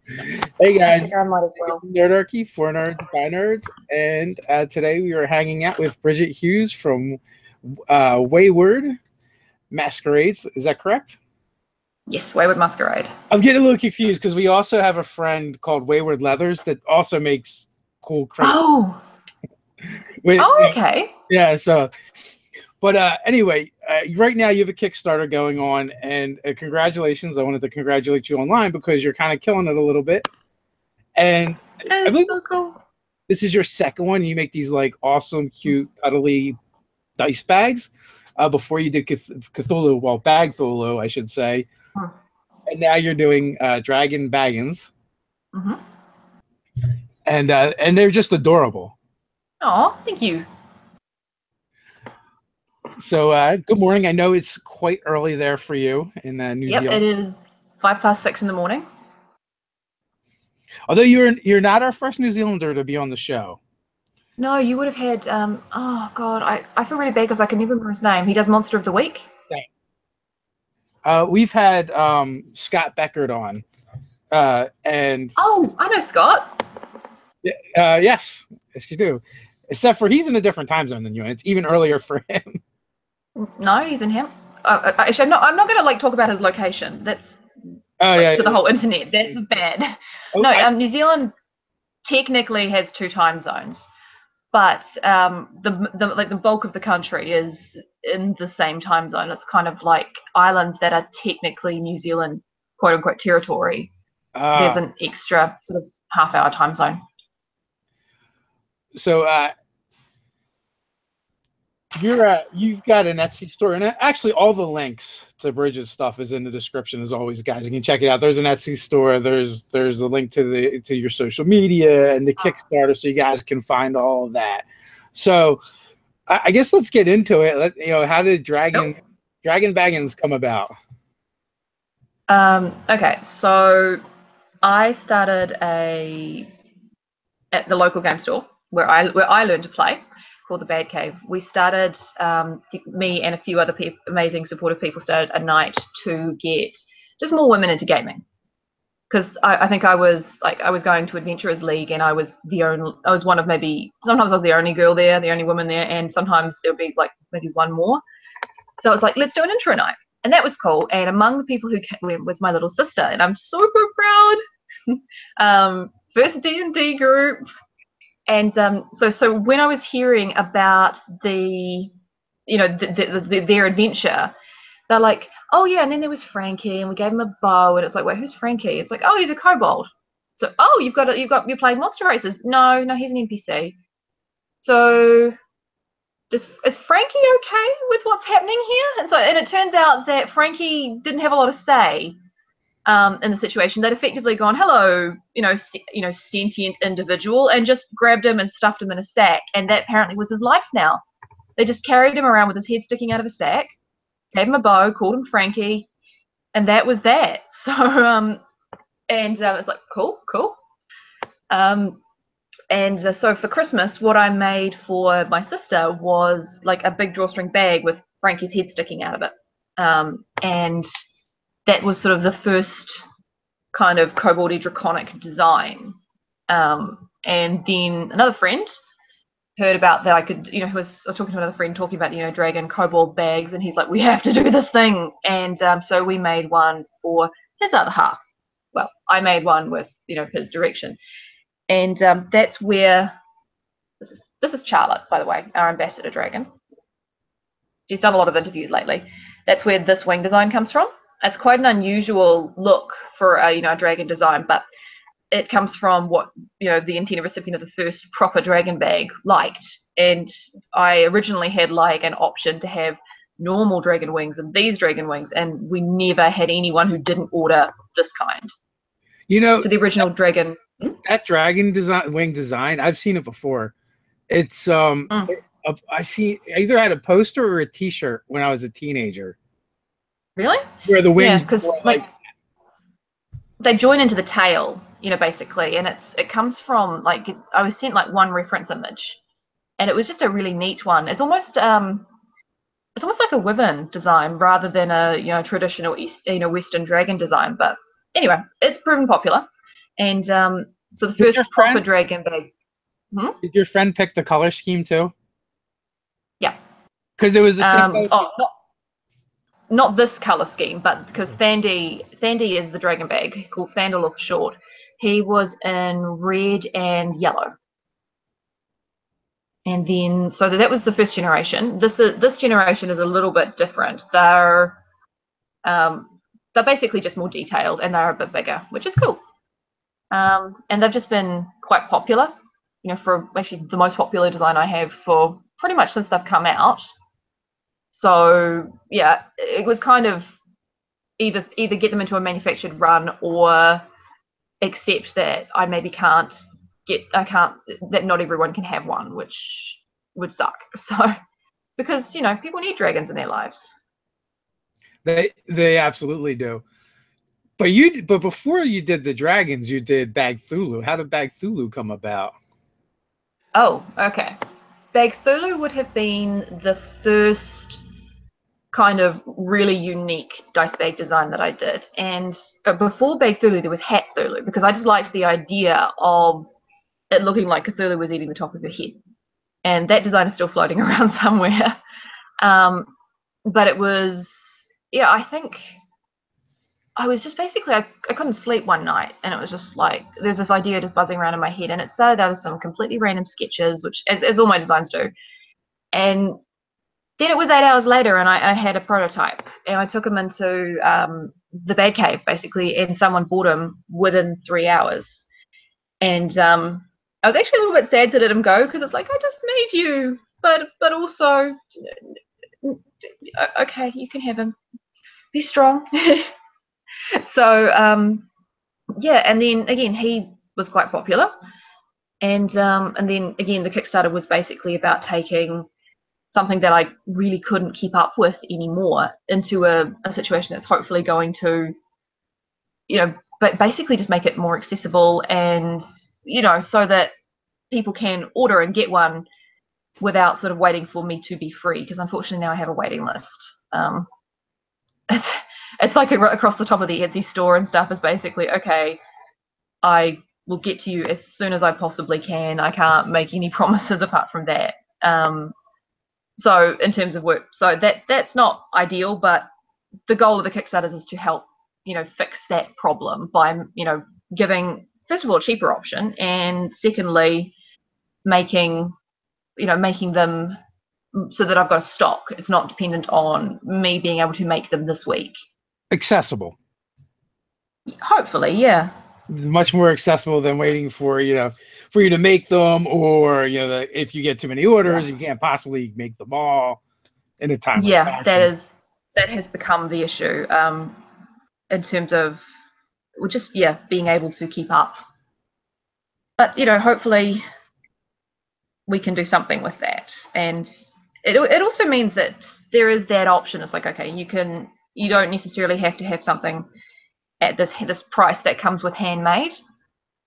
Hey I guys, figure I might as well. Nerdarchy, for nerds, by nerds, and today we are hanging out with Bridget Hughes from Wayward Masquerades. Is that correct? Yes, Wayward Masquerade. I'm getting a little confused because we also have a friend called Wayward Leathers that also makes cool credit. Oh, Wait, oh, okay. yeah. So, but anyway, right now you have a Kickstarter going on, and congratulations! I wanted to congratulate you online because you're kind of killing it a little bit, and I It's believe so cool. this is your second one. You make these like awesome, cute, cuddly dice bags before you did Cthulhu, well, Bagthulhu, I should say. And now you're doing Dragon Bagons, Mm-hmm. and they're just adorable. Oh, thank you. So good morning. I know it's quite early there for you in New Yep, it Zealand. is 6:05 in the morning. Although you're not our first New Zealander to be on the show. No, you would have had. Oh God, I feel really bad because I can never remember his name. He does Monster of the Week. We've had Scott Beckert on, and Oh, I know Scott. yes, yes you do. Except for he's in a different time zone than you, and it's even earlier for him. No, he's in him. Actually, I'm not going to like talk about his location. That's Oh like yeah, to the whole internet. That's bad. oh, No, New Zealand technically has two time zones, but the bulk of the country is in the same time zone. It's kind of like islands that are technically New Zealand quote unquote territory. There's uh, an extra sort of half-hour time zone. so you've got an Etsy store, and actually all the links to Bridget's stuff is in the description as always, guys. You can check it out. There's an Etsy store. There's a link to your social media and the Kickstarter, so you guys can find all of that. So I guess let's get into it. How did Yep. Dragon Baggins come about? Okay, so I started at the local game store where I learned to play, called the Bad Cave. We started, me and a few other amazing supportive people started a night to get just more women into gaming. Because I think I was going to Adventurers League, and I was one of maybe, sometimes I was the only girl there, the only woman there, and sometimes there would be like maybe one more. So I was like, let's do an intro night, and that was cool. And among the people who went was my little sister, and I'm super proud. First D&D group, and so when I was hearing about their adventure, they're like, oh yeah, and then there was Frankie, and we gave him a bow, and it's like, wait, who's Frankie? It's like, oh, he's a kobold. So, oh, you're playing monster races. No, he's an NPC. So is Frankie okay with what's happening here? And it turns out that Frankie didn't have a lot of say in the situation. They'd effectively gone, hello, sentient individual, and just grabbed him and stuffed him in a sack, and that apparently was his life now. They just carried him around with his head sticking out of a sack, gave him a bow, called him Frankie, and that was that. So it's like cool. So for Christmas, what I made for my sister was like a big drawstring bag with Frankie's head sticking out of it, and that was sort of the first kind of koboldy draconic design. And then another friend heard about that I could, I was talking to another friend talking about, dragon kobold bags, and he's like, we have to do this thing. And so we made one for his other half. Well, I made one with, his direction. And that's where, this is Charlotte, by the way, our ambassador dragon. She's done a lot of interviews lately. That's where this wing design comes from. It's quite an unusual look for a dragon design, but it comes from what the intended recipient of the first proper dragon bag liked. And I originally had like an option to have normal dragon wings and these dragon wings, and we never had anyone who didn't order this kind. So the original dragon, that dragon wing design, I've seen it before. It's I see, I either had a poster or a T-shirt when I was a teenager. Really? Where the wings, yeah, because like they join into the tail, basically, and it comes from like I was sent like one reference image, and it was just a really neat one. It's almost like a Wyvern design rather than a traditional Western dragon design. But anyway, it's proven popular, And so the Did your first proper friend dragon bag. did your friend pick the color scheme too? Yeah. Because it was the same color scheme. Not this color scheme, but because Thandy is the dragon bag called Thandle for short. He was in red and yellow. And then, so that was the first generation. This generation is a little bit different. They're basically just more detailed, and they're a bit bigger, which is cool. And they've just been quite popular. You know, for actually the most popular design I have for pretty much since they've come out. So yeah, it was kind of either get them into a manufactured run or accept that I maybe can't that not everyone can have one, which would suck. So because, you know, people need dragons in their lives. They absolutely do. But before you did the dragons, you did Bagthulhu. How did Bagthulhu come about? Oh, okay. Bagthulhu would have been the first kind of really unique dice bag design that I did. And before Bagthulhu, there was Hatthulhu, because I just liked the idea of it looking like Cthulhu was eating the top of your head. And that design is still floating around somewhere. But it was, yeah, I think I was just basically, I couldn't sleep one night, and it was just like, there's this idea just buzzing around in my head, and it started out as some completely random sketches, which, as all my designs do. And then it was 8 hours later, and I had a prototype, and I took him into the bag cave, basically, and someone bought him within 3 hours. And I was actually a little bit sad to let him go, because it's like, I just made you, but also, okay, you can have him. Be strong. So yeah, and then again, he was quite popular, and then again, the Kickstarter was basically about taking something that I really couldn't keep up with anymore into a situation that's hopefully going to, you know, but basically just make it more accessible, and, you know, so that people can order and get one without sort of waiting for me to be free, because unfortunately now I have a waiting list. It's like across the top of the Etsy store and stuff is basically, okay, I will get to you as soon as I possibly can. I can't make any promises apart from that. So in terms of work, so that's not ideal, but the goal of the Kickstarters is to help, you know, fix that problem by, you know, giving, first of all, a cheaper option, and secondly, making them so that I've got a stock. It's not dependent on me being able to make them this week. Accessible. Hopefully, yeah. Much more accessible than waiting for, you know, for you to make them, or, you know, if you get too many orders, you can't possibly make them all in a timely fashion. That has become the issue in terms of just being able to keep up. But, you know, hopefully we can do something with that, and it also means that there is that option. It's like, okay, you don't necessarily have to have something at this price that comes with handmade.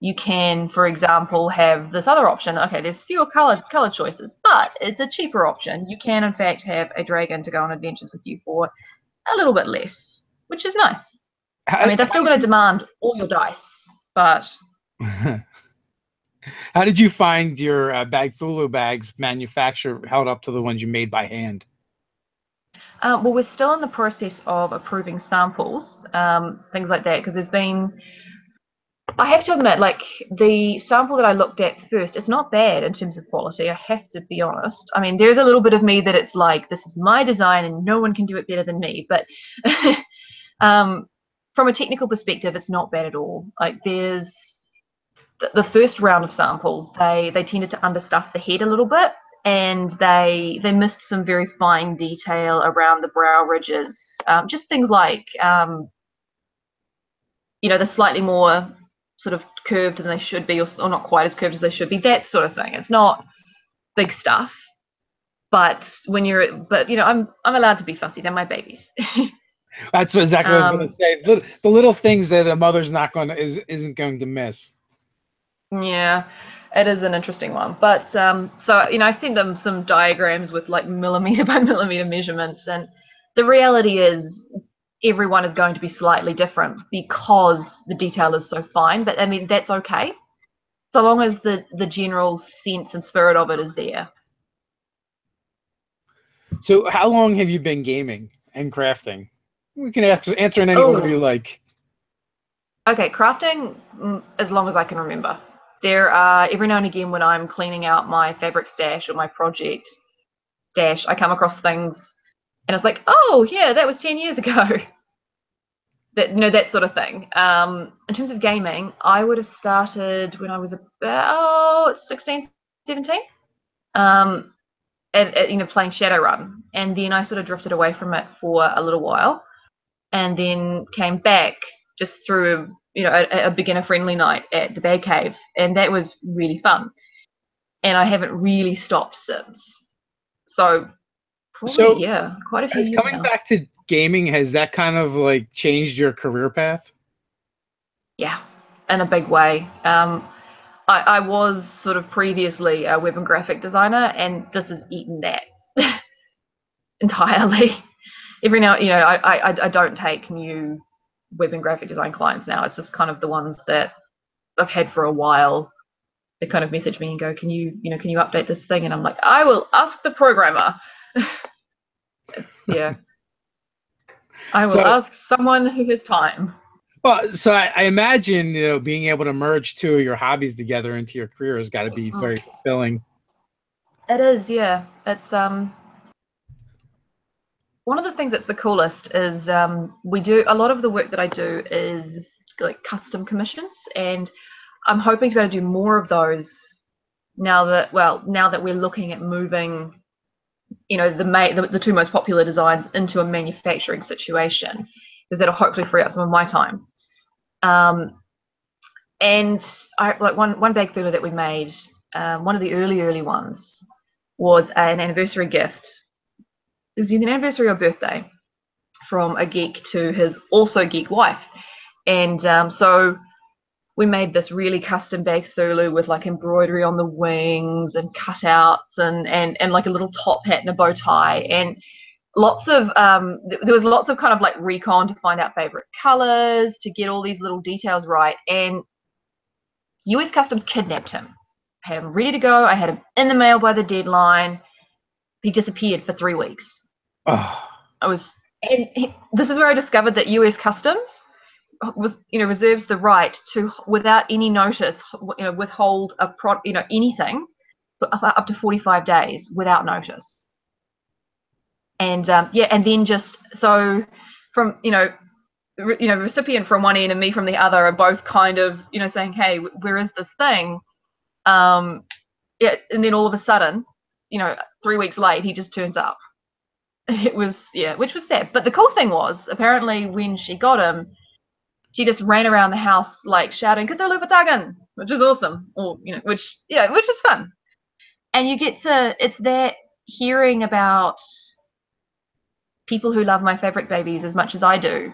You can, for example, have this other option. Okay, there's fewer color choices, but it's a cheaper option. You can, in fact, have a dragon to go on adventures with you for a little bit less, which is nice. I mean, they're still going to demand all your dice, but... How did you find your Bagthulhu bags manufacture held up to the ones you made by hand? Well, we're still in the process of approving samples, things like that, because there's been... I have to admit, like, the sample that I looked at first, it's not bad in terms of quality, I have to be honest. I mean, there's a little bit of me that it's like, this is my design and no one can do it better than me, but from a technical perspective, it's not bad at all. Like, there's the first round of samples, they tended to understuff the head a little bit, and they missed some very fine detail around the brow ridges, just things like, you know, they're slightly more sort of curved than they should be, or not quite as curved as they should be, that sort of thing. It's not big stuff, but you know, I'm allowed to be fussy. They're my babies. That's exactly what I was going to say. The little things that a mother's isn't going to miss. Yeah, it is an interesting one. But so, you know, I sent them some diagrams with like millimeter by millimeter measurements, and the reality is everyone is going to be slightly different because the detail is so fine. But I mean, that's okay, so long as the general sense and spirit of it is there. So how long have you been gaming and crafting? We can answer in any order you like. Okay, crafting as long as I can remember. There are every now and again when I'm cleaning out my fabric stash or my project stash, I come across things and it's like, oh yeah, that was 10 years ago. That sort of thing. In terms of gaming, I would have started when I was about 16, 17. Playing Shadowrun, and then I sort of drifted away from it for a little while, and then came back just through a beginner friendly night at the Bag Cave, and that was really fun. And I haven't really stopped since. So probably quite a few years coming now. back to gaming, has that kind of like changed your career path? Yeah, in a big way. I was sort of previously a web and graphic designer, and this has eaten that entirely. Every now, I don't take new web and graphic design clients now. It's just kind of the ones that I've had for a while. They kind of message me and go, can you update this thing? And I'm like, I will ask the programmer. I will ask someone who has time. Well, so I imagine, being able to merge two of your hobbies together into your career has got to be very fulfilling. It is, yeah. It's one of the things that's the coolest is we do a lot of the work that I do is like custom commissions, and I'm hoping to be able to do more of those now that we're looking at moving, the two most popular designs into a manufacturing situation, because that'll hopefully free up some of my time. And I like one Bagthulhu that we made, one of the early ones was an anniversary gift. It was either an anniversary or birthday from a geek to his also geek wife. And so we made this really custom Bagthulhu with like embroidery on the wings and cutouts and like a little top hat and a bow tie, and lots of there was lots of kind of like recon to find out favorite colors, to get all these little details right. And US Customs kidnapped him. I had him ready to go. I had him in the mail by the deadline. He disappeared for 3 weeks. This is where I discovered that US Customs reserves the right to, without any notice, withhold anything for up to 45 days without notice. And and then just so from recipient from one end and me from the other are both kind of saying, hey, where is this thing? And then all of a sudden, 3 weeks late, he just turns up. It was which was sad. But the cool thing was, apparently when she got him, she just ran around the house like shouting Cthulhu Vatagan, which is awesome. Or which is fun. And you get to, it's that hearing about people who love my fabric babies as much as I do,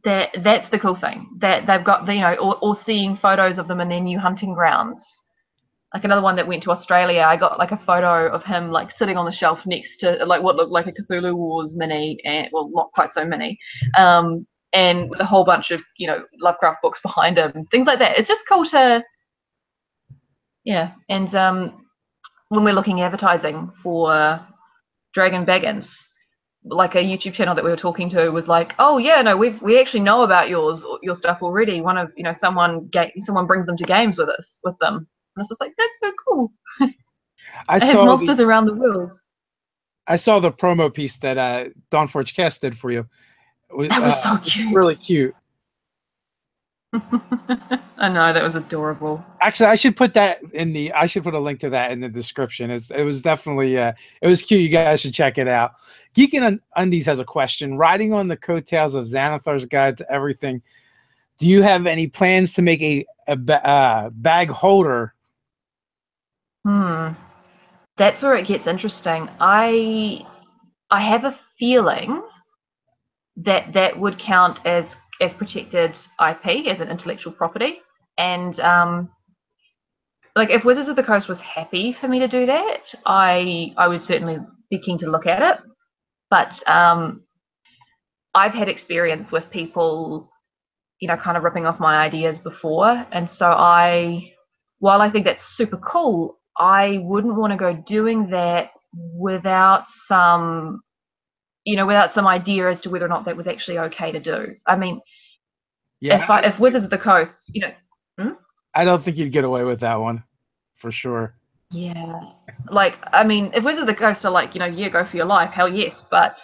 that's the cool thing, that they've got or seeing photos of them in their new hunting grounds. Like another one that went to Australia, I got like a photo of him like sitting on the shelf next to like what looked like a Cthulhu Wars mini, and well, not quite so mini, and with a whole bunch of Lovecraft books behind him, things like that. It's just cool to and when we're looking advertising for Dragon Baggins, like a YouTube channel that we were talking to was like, oh yeah, no, we actually know about your stuff already. One of someone brings them to games with them, and it's just like, that's so cool. I saw monsters around the world. I saw the promo piece that Dawnforge Cast did for you. That was so cute. Really cute. I know, that was adorable. Actually, I should put a link to that in the description. It was definitely it was cute. You guys should check it out. Geekin' Undies has a question. Riding on the coattails of Xanathar's Guide to Everything, do you have any plans to make a bag holder? That's where it gets interesting. I have a feeling that would count as protected IP, as an intellectual property, and like if Wizards of the Coast was happy for me to do that, I would certainly be keen to look at it. But I've had experience with people, kind of ripping off my ideas before, and so while I think that's super cool, I wouldn't want to go doing that without some idea as to whether or not that was actually okay to do. I mean, if Wizards of the Coast, I don't think you'd get away with that one, for sure. Yeah, I mean, if Wizards of the Coast are like, yeah, go for your life, hell yes. But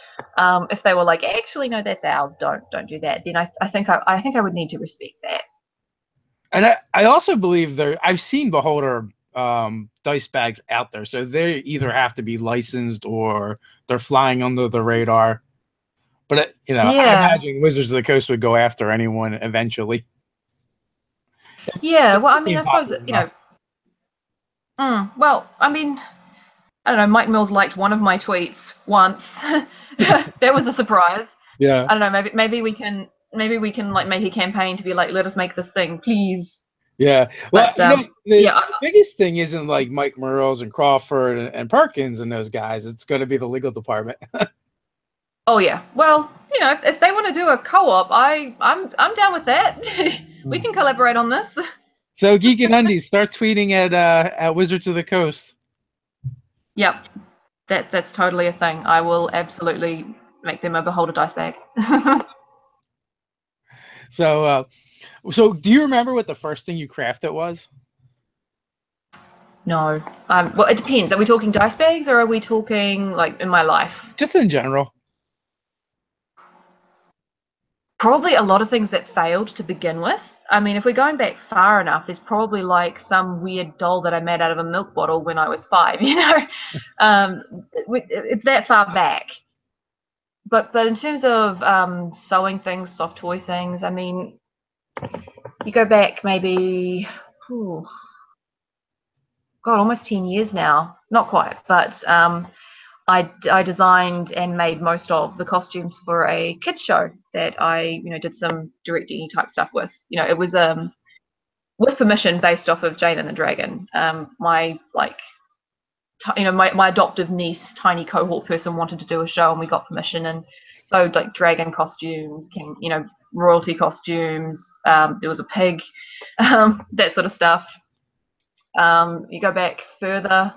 if they were like, actually, no, that's ours, don't do that, then I think I would need to respect that. And I also believe I've seen Beholder dice bags out there, so they either have to be licensed or they're flying under the radar. But I imagine Wizards of the Coast would go after anyone eventually. Yeah, well, I mean, I suppose well, I mean, I don't know. Mike Mills liked one of my tweets once. That was a surprise. Yeah. I don't know. Maybe we can like make a campaign to be like, let us make this thing, please. Yeah. Well, But, the biggest thing isn't like Mike Murrows and Crawford and Perkins and those guys. It's going to be the legal department. Oh yeah. Well, if they want to do a co-op, I'm down with that. We can collaborate on this. So Geek and Undies, start tweeting at Wizards of the Coast. Yep. That's totally a thing. I will absolutely make them a Beholder dice bag. So do you remember what the first thing you crafted was? No. Well, it depends. Are we talking dice bags or are we talking like in my life? Just in general. Probably a lot of things that failed to begin with. I mean, if we're going back far enough, there's probably like some weird doll that I made out of a milk bottle when I was 5. It's that far back. But in terms of sewing things, soft toy things, I mean, you go back maybe, almost 10 years now. Not quite, but I designed and made most of the costumes for a kids show that I did some directing type stuff with. It was with permission, based off of Jane and the Dragon. My my adoptive niece, tiny cohort person, wanted to do a show, and we got permission, and so like dragon costumes, royalty costumes. There was a pig, that sort of stuff. You go back further,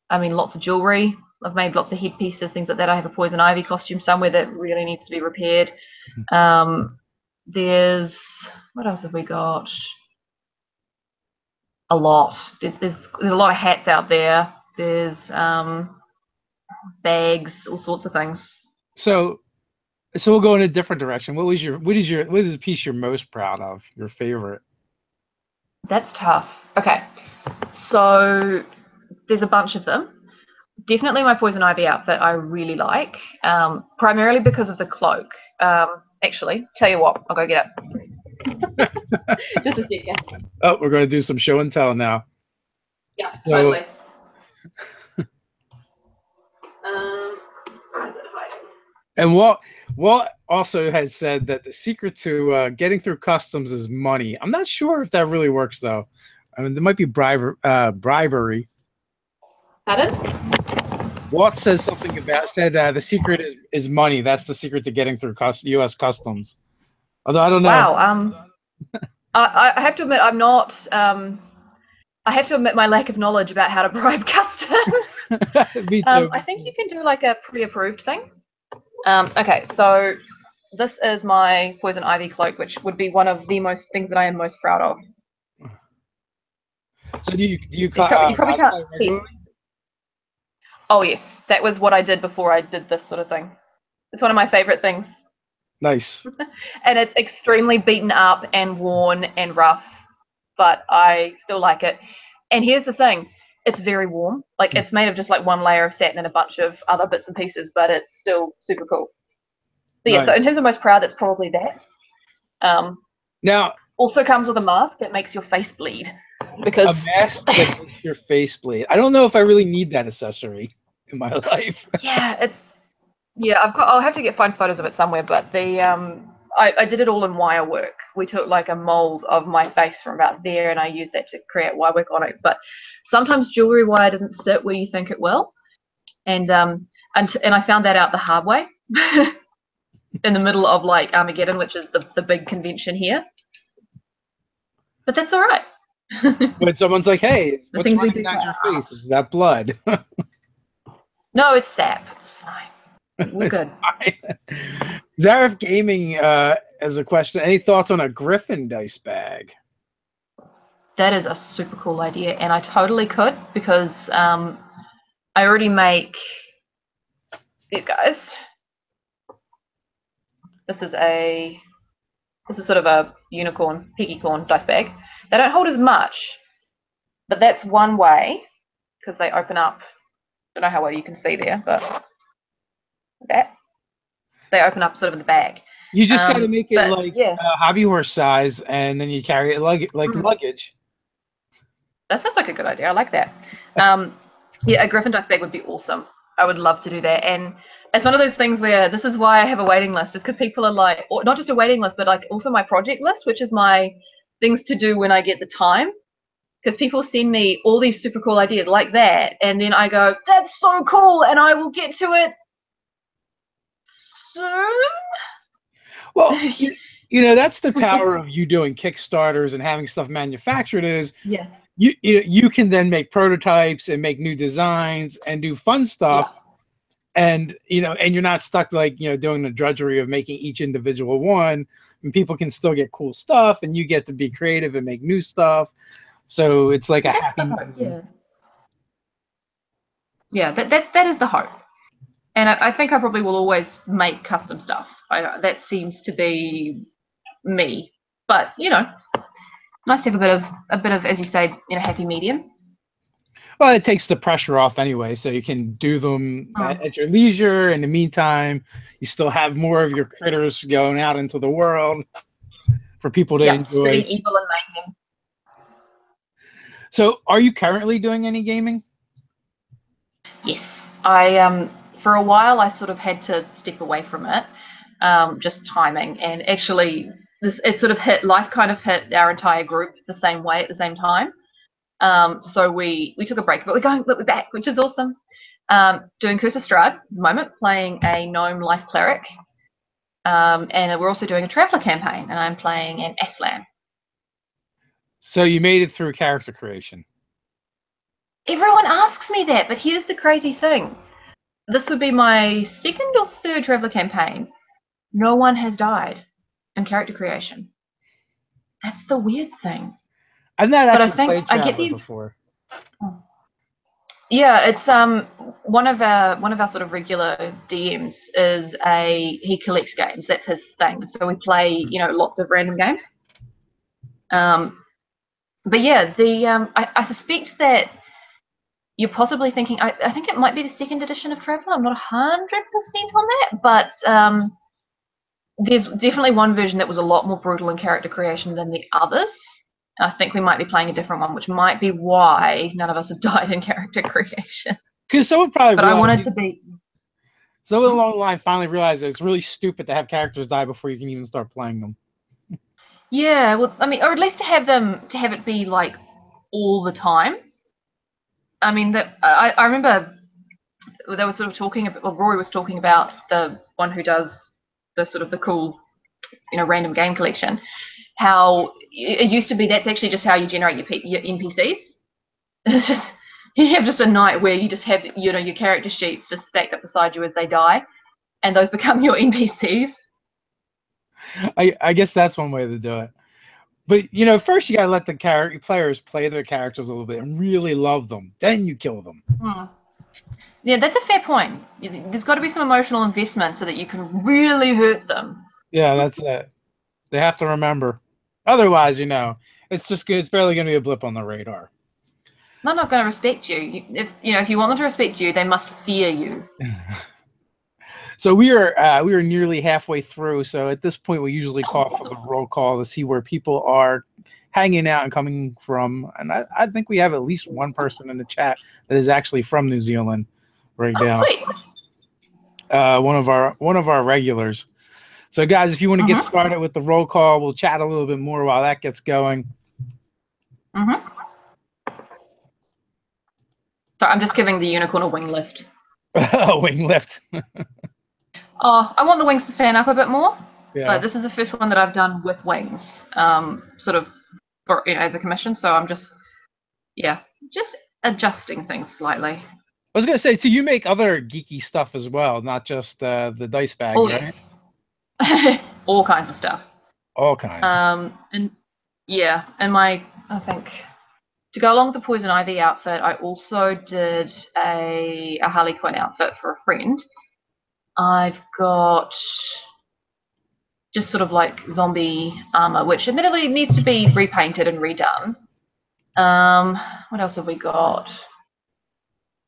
I mean, lots of jewelry. I've made lots of headpieces, things like that. I have a poison ivy costume somewhere that really needs to be repaired. There's, what else have we got? A lot. There's a lot of hats out there. There's bags, all sorts of things. So we'll go in a different direction. What is the piece you're most proud of? Your favorite? That's tough. Okay, so there's a bunch of them. Definitely my poison ivy outfit I really like, primarily because of the cloak. Actually, tell you what, I'll go get it. Just a second. Oh, we're going to do some show and tell now. Yeah, totally. And Walt also has said that the secret to getting through customs is money. I'm not sure if that really works, though. I mean, there might be bribery. Pardon? Walt said something about the secret is money. That's the secret to getting through U.S. customs. Although I don't know. Wow. I have to admit I'm not. I have to admit my lack of knowledge about how to bribe customs. Me too. I think you can do like a pre-approved thing. Okay, so this is my poison ivy cloak, which would be one of the most things that I am most proud of. So do you you probably can't see. Oh yes, that was what I did before I did this sort of thing. It's one of my favorite things. Nice. And it's extremely beaten up and worn and rough, but I still like it. And here's the thing, it's very warm. Like, it's made of just like one layer of satin and a bunch of other bits and pieces, but it's still super cool. But yeah, nice. So in terms of most proud, that's probably that. Now, also comes with a mask that makes your face bleed. Because a mask that makes your face bleed. I don't know if I really need that accessory in my life. I'll have to find photos of it somewhere, but I did it all in wire work. We took like a mold of my face from about there, and I used that to create wire work on it. But sometimes jewelry wire doesn't sit where you think it will, and I found that out the hard way. in the middle of like Armageddon, which is the big convention here. But that's all right. When someone's like, "Hey, The what's things we running do down for your our face? art. Is that blood?" No, it's sap. It's fine. We're It's good. fine. Zareth Gaming as a question. Any thoughts on a Griffin dice bag? That is a super cool idea, and I totally could because I already make these guys. This is sort of a unicorn, peakycorn dice bag. They don't hold as much, but that's one way because they open up. I don't know how well you can see there, but that they open up sort of in the bag. You just got to make it But like yeah, hobby horse size, and then you carry it like luggage. that sounds like a good idea. I like that. Yeah, a Griffin dice bag would be awesome. I would love to do that. And it's one of those things where this is why I have a waiting list, is because people are like, or not just a waiting list, but like also my project list, which is my things to do when I get the time. Because people send me all these super cool ideas like that, and then I go, that's so cool, and I will get to it soon. Well, you know, that's the power of you doing Kickstarters and having stuff manufactured is Yeah. You can then make prototypes and make new designs and do fun stuff. Yeah. And and you're not stuck like doing the drudgery of making each individual one, and people can still get cool stuff and you get to be creative and make new stuff. So it's like a happy medium. Yeah, that is the hope. And I think I probably will always make custom stuff. That seems to be me. But it's nice to have a bit of, as you say, happy medium. Well, it takes the pressure off anyway, so you can do them at your leisure. In the meantime, you still have more of your critters going out into the world for people to enjoy. Spreading evil and mayhem. So, are you currently doing any gaming? Yes, I for a while I sort of had to step away from it, just timing, and actually it sort of life kind of hit our entire group the same way at the same time. So we took a break, but we're back, which is awesome. Doing Curse of Strahd at the moment, playing a gnome life cleric, and we're also doing a traveler campaign, and I'm playing an Aslan. So you made it through character creation. Everyone asks me that, but here's the crazy thing. This would be my second or third traveler campaign. No one has died in character creation. That's the weird thing. I've not actually played Traveler before. Yeah, it's one of our sort of regular DMs is he collects games. That's his thing. So we play lots of random games. But yeah, I suspect that you're possibly thinking. I think it might be the second edition of Traveler. I'm not 100% on that, but there's definitely one version that was a lot more brutal in character creation than the others. I think we might be playing a different one, which might be why none of us have died in character creation. Because someone probably. But I wanted to be. Someone along the line finally realized that it's really stupid to have characters die before you can even start playing them. Yeah, well, I mean, or at least to have it be like all the time. I mean, I remember they were sort of talking about, or Rory was talking about the one who does the sort of the cool, random game collection. How it used to be that's actually just how you generate your NPCs. It's just you have just a night where you just have your character sheets just stacked up beside you as they die, and those become your NPCs. I guess that's one way to do it. But first you gotta let the players play their characters a little bit and really love them. Then you kill them. Yeah, that's a fair point. There's got to be some emotional investment so that you can really hurt them. Yeah, that's it. They have to remember. Otherwise, it's just good. It's barely going to be a blip on the radar. They're not going to respect you. If you want them to respect you, they must fear you. So we are nearly halfway through. So at this point, we usually call for the roll call to see where people are hanging out and coming from. And I think we have at least one person in the chat that is actually from New Zealand right now. Sweet. One of our regulars. So guys, if you want to get started with the roll call, we'll chat a little bit more while that gets going. So I'm just giving the unicorn a wing lift. Wing lift. Oh, I want the wings to stand up a bit more. Yeah. Like this is the first one that I've done with wings, sort of for, as a commission. So I'm just adjusting things slightly. I was gonna say, so you make other geeky stuff as well, not just the dice bags, Oh right? yes, all kinds of stuff. All kinds. And yeah, and I think to go along with the poison ivy outfit, I also did a Harley Quinn outfit for a friend. I've got just sort of like zombie armor, which admittedly needs to be repainted and redone. What else have we got?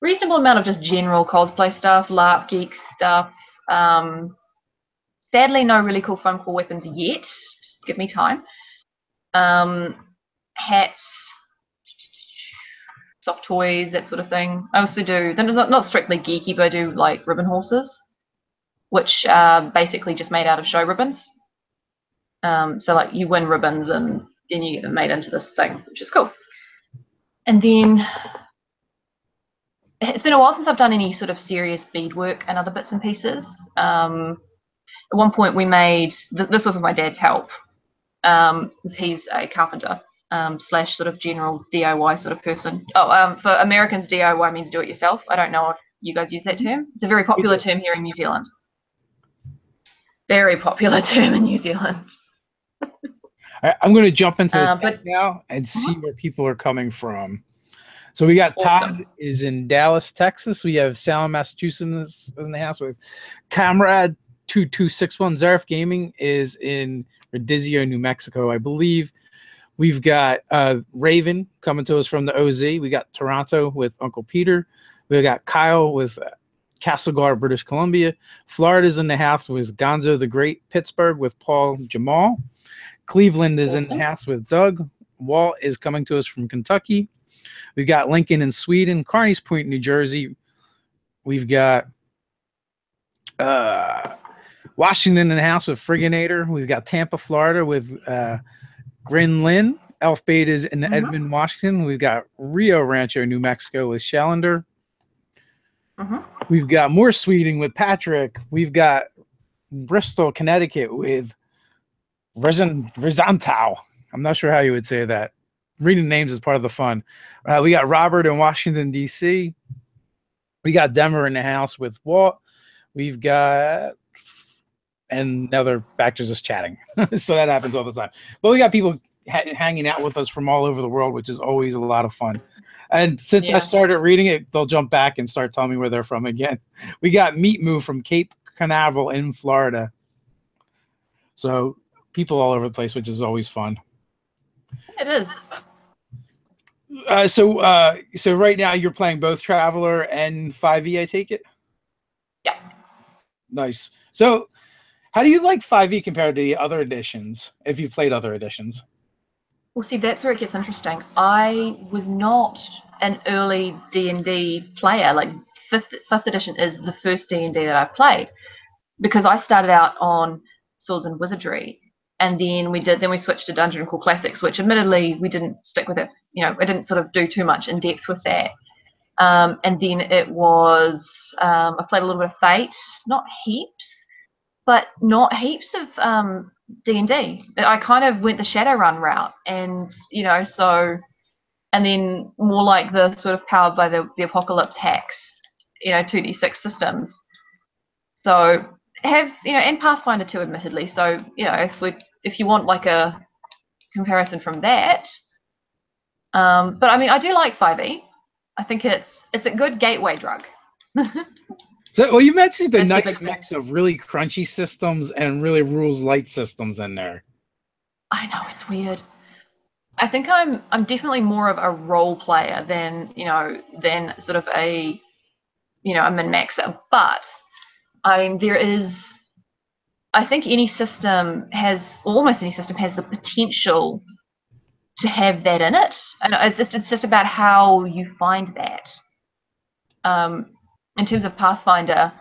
Reasonable amount of just general cosplay stuff, LARP geek stuff. Sadly, no really cool foam core weapons yet. Just give me time. Hats, soft toys, that sort of thing. I also do, they're not strictly geeky, but I do like ribbon horses, which are basically just made out of show ribbons. So like you win ribbons and then you get them made into this thing, which is cool. And then it's been a while since I've done any sort of serious beadwork and other bits and pieces. At one point we made, this was with my dad's help. He's a carpenter slash sort of general DIY sort of person. For Americans, DIY means do it yourself. I don't know if you guys use that term. It's a very popular term here in New Zealand. Very popular term in New Zealand. I'm going to jump into the chat now and see where people are coming from. So we got Todd is in Dallas, Texas. We have Salem, Massachusetts in the house with Comrade 2261. Zaref Gaming is in Rodizio, New Mexico, I believe. We've got Raven coming to us from the OZ. We got Toronto with Uncle Peter. We got Kyle with Castlegar, British Columbia. Florida's in the house with Gonzo the Great. Pittsburgh with Paul Jamal. Cleveland is in the house with Doug. Walt is coming to us from Kentucky. We've got Lincoln in Sweden. Carney's Point, New Jersey. We've got Washington in the house with Frigginator. We've got Tampa, Florida with Grin Lynn. Elf Bait is in Edmond, Washington. We've got Rio Rancho, New Mexico with Shallander. We've got more Sweden with Patrick. We've got Bristol, Connecticut with Rizantau. I'm not sure how you would say that. Reading names is part of the fun. We got Robert in Washington, D.C. We got Denver in the house with Walt. We've got, and now they're back to just chatting. So that happens all the time. But we got people hanging out with us from all over the world, which is always a lot of fun. And since I started reading it, they'll jump back and start telling me where they're from again. We got Meat Moo from Cape Canaveral in Florida. So people all over the place, which is always fun. It is. So right now you're playing both Traveler and 5e, I take it? Yeah. Nice. So how do you like 5e compared to the other editions, if you've played other editions? Well, see, that's where it gets interesting. I was not an early D&D player. Like, fifth edition is the first D&D that I played, because I started out on Swords and Wizardry, and then we switched to Dungeon Crawl Classics, which admittedly we didn't stick with it. You know, I didn't sort of do too much in depth with that. And then it was I played a little bit of Fate, not heaps, but not heaps of D&D. I kind of went the Shadowrun route, and and then more like the sort of powered by the apocalypse hacks, 2d6 systems. So and Pathfinder 2, admittedly. So if you want like a comparison from that, but I mean I do like 5e. I think it's a good gateway drug. So, well, you mentioned the nice mix of really crunchy systems and really rules light systems in there. I know, it's weird. I think I'm definitely more of a role player than sort of a min-maxer. But I mean, I think almost any system has the potential to have that in it, and it's just about how you find that. In terms of Pathfinder,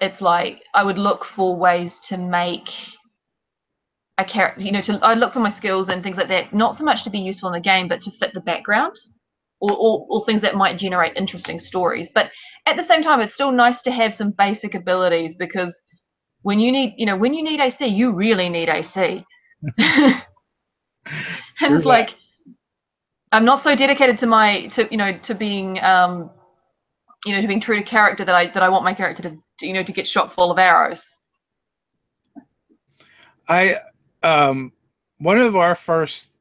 it's like I would look for ways to make a character, I look for my skills and things like that, not so much to be useful in the game, but to fit the background, or things that might generate interesting stories. But at the same time, it's still nice to have some basic abilities, because when you need, when you need AC, you really need AC. And it's like, I'm not so dedicated to being to being true to character that I want my character to get shot full of arrows. One of our first,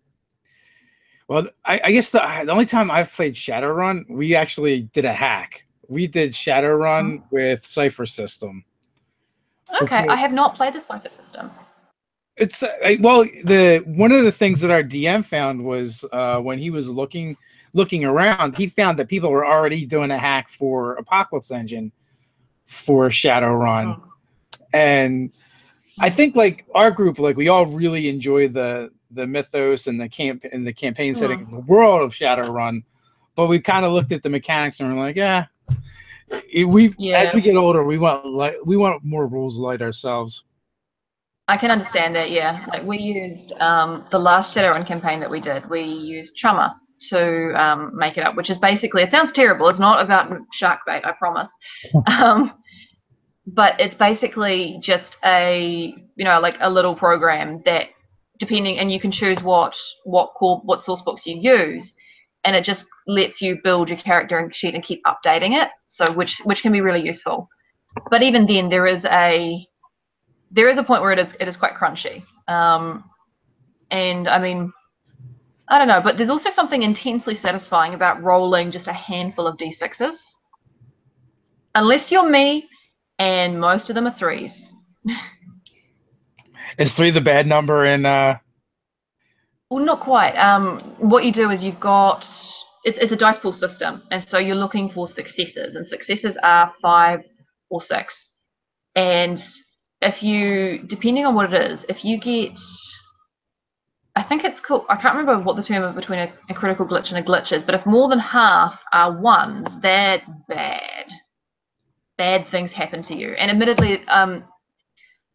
well, I guess the only time I've played Shadowrun, we actually did a hack. We did Shadowrun with Cypher System. Okay, I have not played the Cypher System. It's one of the things that our DM found was when he was looking around, he found that people were already doing a hack for Apocalypse Engine for Shadowrun, and I think like our group, like we all really enjoy the mythos and the campaign setting of the world of Shadowrun, but we kind of looked at the mechanics and we're like, as we get older, we want more rules light ourselves. I can understand that, yeah. Like we used the last Shadowrun campaign that we did, we used Chummer to make it up, which is basically, it sounds terrible, it's not about shark bait, I promise. But it's basically just a little program that depending, and you can choose what source books you use, and it just lets you build your character sheet and keep updating it, so which can be really useful. But even then there is a point where it is quite crunchy. And I mean, I don't know, but there's also something intensely satisfying about rolling just a handful of d6s. Unless you're me, and most of them are 3s. Is 3 the bad number in Well, not quite. What you do is you've got it's a dice pool system, and so you're looking for successes, and successes are 5 or 6. And if you, depending on what it is, if you get, I think it's called, I can't remember what the term between a critical glitch and a glitch is, but if more than half are 1s, that's bad. Bad things happen to you. And admittedly,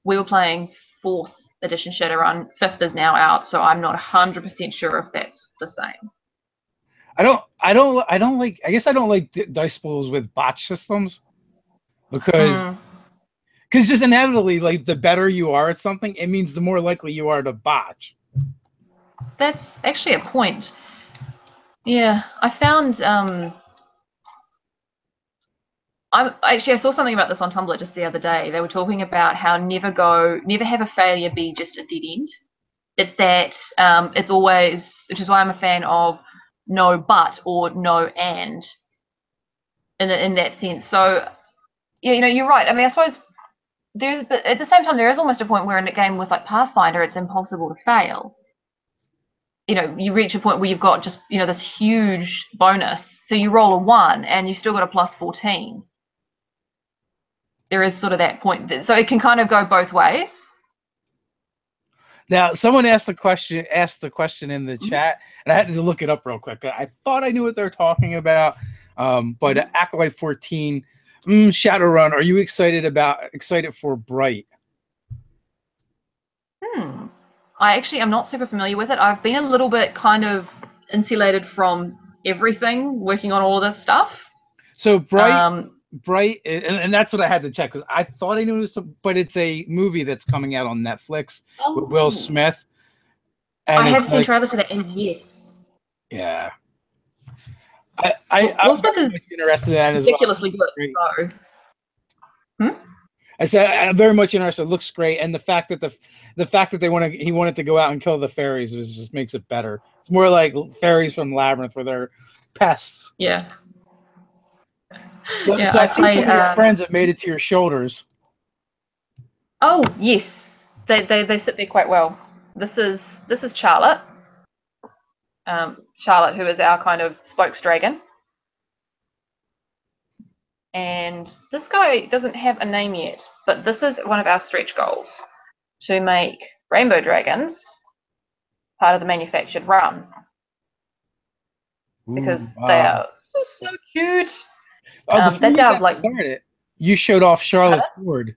we were playing 4th edition Shadowrun. 5th is now out, so I'm not 100% sure if that's the same. I guess I don't like dice pools with botch systems because just inevitably, like the better you are at something, it means the more likely you are to botch. That's actually a point. Yeah, I found I saw something about this on Tumblr just the other day. They were talking about how never have a failure be just a dead end. It's that it's always, which is why I'm a fan of no but or no and in that sense. So yeah, you're right. I mean, I suppose but at the same time there is almost a point where in a game with like Pathfinder it's impossible to fail. You reach a point where you've got just this huge bonus, so you roll a 1 and you still got a plus 14. There is sort of that point, so it can kind of go both ways. Now, someone asked the question in the chat, and I had to look it up real quick. I thought I knew what they're talking about, but Acolyte 14, Shadowrun. Are you excited for Bright? I actually am not super familiar with it. I've been a little bit kind of insulated from everything, working on all of this stuff. So Bright, and that's what I had to check because I thought I knew it was, but it's a movie that's coming out on Netflix with Will Smith. And I have seen trailers to that, and yes. Yeah. I'm very much interested in that as well. Ridiculously good. So. I said I'm very much interested. It looks great, and the fact that he wanted to go out and kill the fairies just makes it better. It's more like fairies from Labyrinth, where they're pests. Yeah. So I see some of your friends have made it to your shoulders. Oh yes, they sit there quite well. This is Charlotte. Charlotte, who is our kind of spokes dragon. And this guy doesn't have a name yet, but this is one of our stretch goals, to make rainbow dragons part of the manufactured run. Because they are so cute. That's our started, you showed off Charlotte's Horde.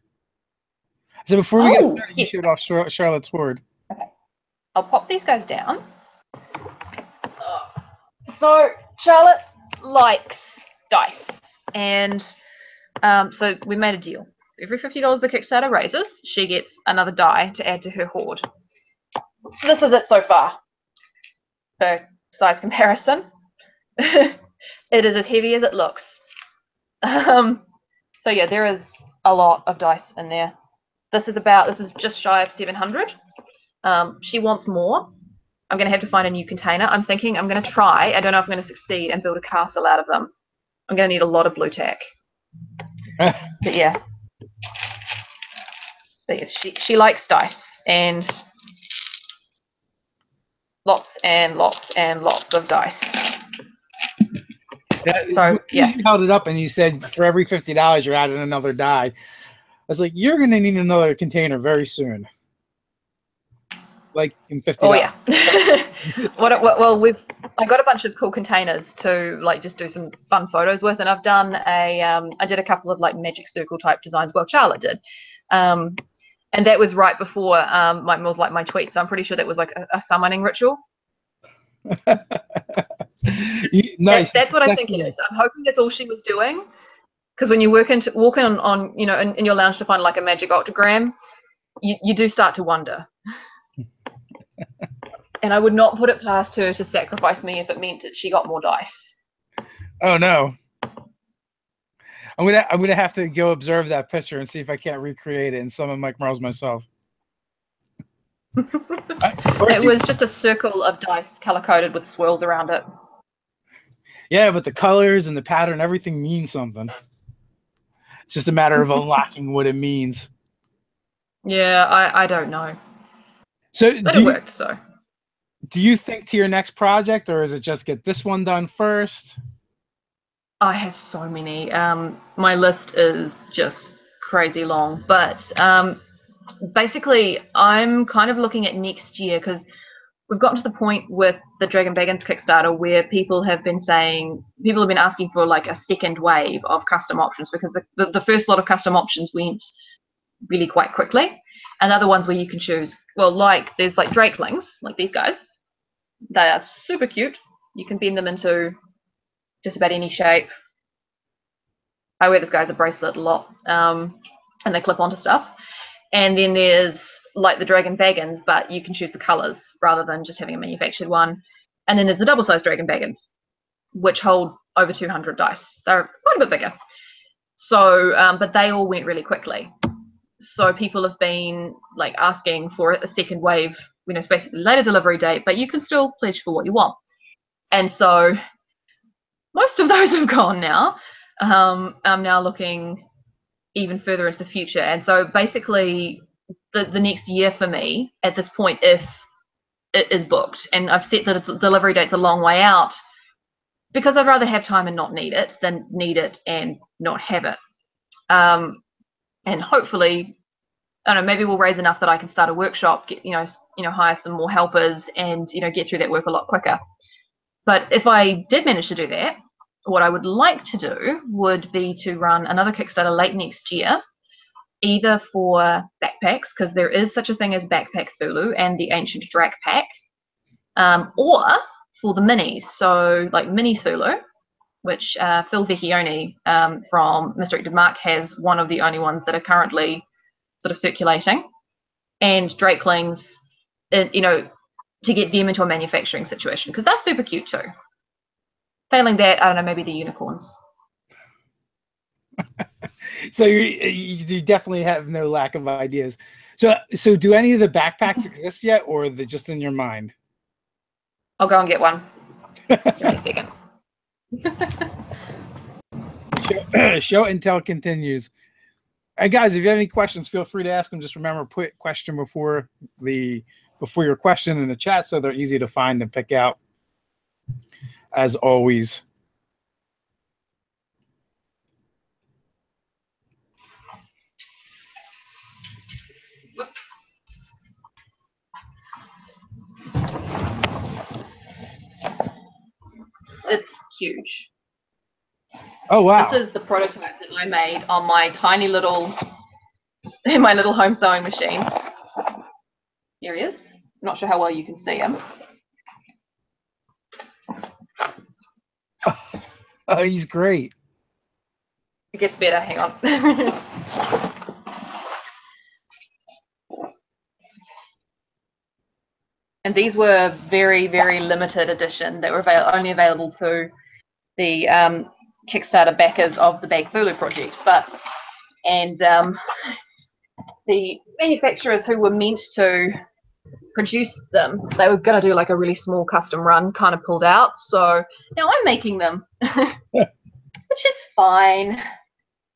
So before we get started, you showed off Charlotte's Horde. Okay. I'll pop these guys down. So Charlotte likes dice, and so we made a deal. Every $50 the Kickstarter raises, she gets another die to add to her hoard. This is it so far. For size comparison, it is as heavy as it looks. So yeah, there is a lot of dice in there. This is just shy of 700. She wants more. I'm going to have to find a new container. I'm thinking I'm going to try. I don't know if I'm going to succeed and build a castle out of them. I'm going to need a lot of blue tack. But yeah. But yes, she likes dice and lots and lots and lots of dice. So yeah, you held it up and you said for every $50 you're adding another die. I was like, you're going to need another container very soon. Like in $50. Oh yeah. Well, I got a bunch of cool containers to like just do some fun photos with, and I've done I did a couple of like magic circle type designs. Well, Charlotte did, and that was right before my tweet. So I'm pretty sure that was like a summoning ritual. Nice. That's what I think it is. I'm hoping that's all she was doing, because when you walk in on in your lounge to find like a magic octagram, you do start to wonder. And I would not put it past her to sacrifice me if it meant that she got more dice. Oh no. I'm gonna have to go observe that picture and see if I can't recreate it and summon Mike Marles myself. It was just a circle of dice color-coded with swirls around it. Yeah, but the colors and the pattern, everything means something. It's just a matter of unlocking what it means. Yeah, I don't know. But it worked, so. Do you think to your next project, or is it just get this one done first? I have so many. My list is just crazy long, but basically I'm kind of looking at next year, because we've gotten to the point with the Dragon Baggins Kickstarter where people have been asking for like a second wave of custom options, because the first lot of custom options went really quite quickly, and other ones where you can choose. Well, like there's like drakelings, like these guys. They are super cute. You can bend them into just about any shape. I wear this guy as a bracelet a lot, and they clip onto stuff. And then there's like the Dragon Bagons, but you can choose the colors rather than just having a manufactured one. And then there's the double-sized Dragon Bagons, which hold over 200 dice. They're quite a bit bigger. So, but they all went really quickly. So people have been like asking for a second wave, it's basically later delivery date, but you can still pledge for what you want. And so most of those have gone now. I'm now looking even further into the future. And so basically the next year for me at this point, if it is booked, and I've set the delivery date's a long way out, because I'd rather have time and not need it than need it and not have it. And hopefully, I don't know, maybe we'll raise enough that I can start a workshop, get, hire some more helpers and, get through that work a lot quicker. But if I did manage to do that, what I would like to do would be to run another Kickstarter late next year, either for backpacks, because there is such a thing as Backpack Cthulhu and the Ancient Drac Pack, or for the minis, so like Mini Cthulhu, which Phil Vecchione from Misdirected Mark has one of the only ones that are currently sort of circulating, and Drakelings, to get them into a manufacturing situation, because they're super cute too. Failing that, I don't know, maybe the unicorns. So you definitely have no lack of ideas. So do any of the backpacks exist yet, or are they just in your mind? I'll go and get one. Give me a second. Show and tell continues. And guys, if you have any questions, feel free to ask them. Just remember, put question before your question in the chat, so they're easy to find and pick out. As always. It's huge. Oh wow! This is the prototype that I made on my tiny little, my little home sewing machine. Here he is. I'm not sure how well you can see him. Oh, he's great. It gets better. Hang on. And these were very, very limited edition that were only available to the Kickstarter backers of the Bagthulhu project. And the manufacturers who were meant to produce them, they were going to do like a really small custom run, kind of pulled out. So now I'm making them, which is fine.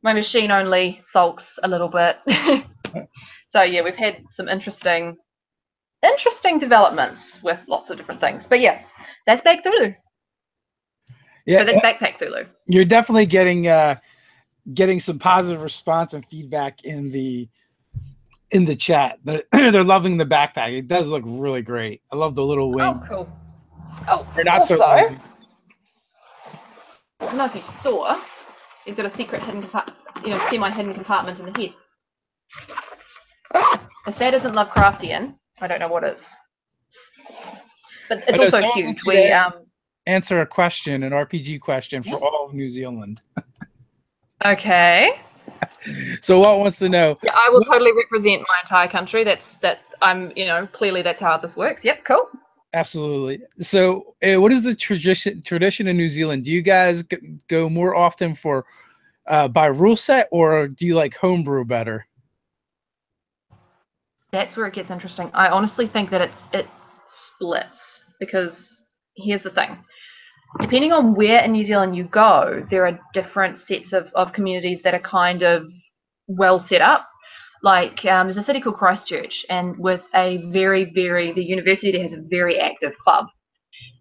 My machine only sulks a little bit. So yeah, we've had some interesting developments with lots of different things. But yeah, that's Bagthulhu. Yeah, so that's Backpack Cthulhu. You're definitely getting some positive response and feedback in the chat. They're loving the backpack. It does look really great. I love the little wing. Oh, cool. Oh, they're not also, so. I don't know if you saw, he's got a secret hidden compartment, semi-hidden compartment in the head. If that isn't Lovecraftian, I don't know what is. But it's also huge. We answer a question, an RPG question for all of New Zealand. Okay. So Walt wants to know. Yeah, I will totally represent my entire country. Clearly that's how this works. Yep, cool. Absolutely. So what is the tradition in New Zealand? Do you guys go more often for by rule set, or do you like homebrew better? That's where it gets interesting. I honestly think that it splits, because here's the thing. Depending on where in New Zealand you go, there are different sets of communities that are kind of well set up. Like there's a city called Christchurch, and with the university there has a very active club,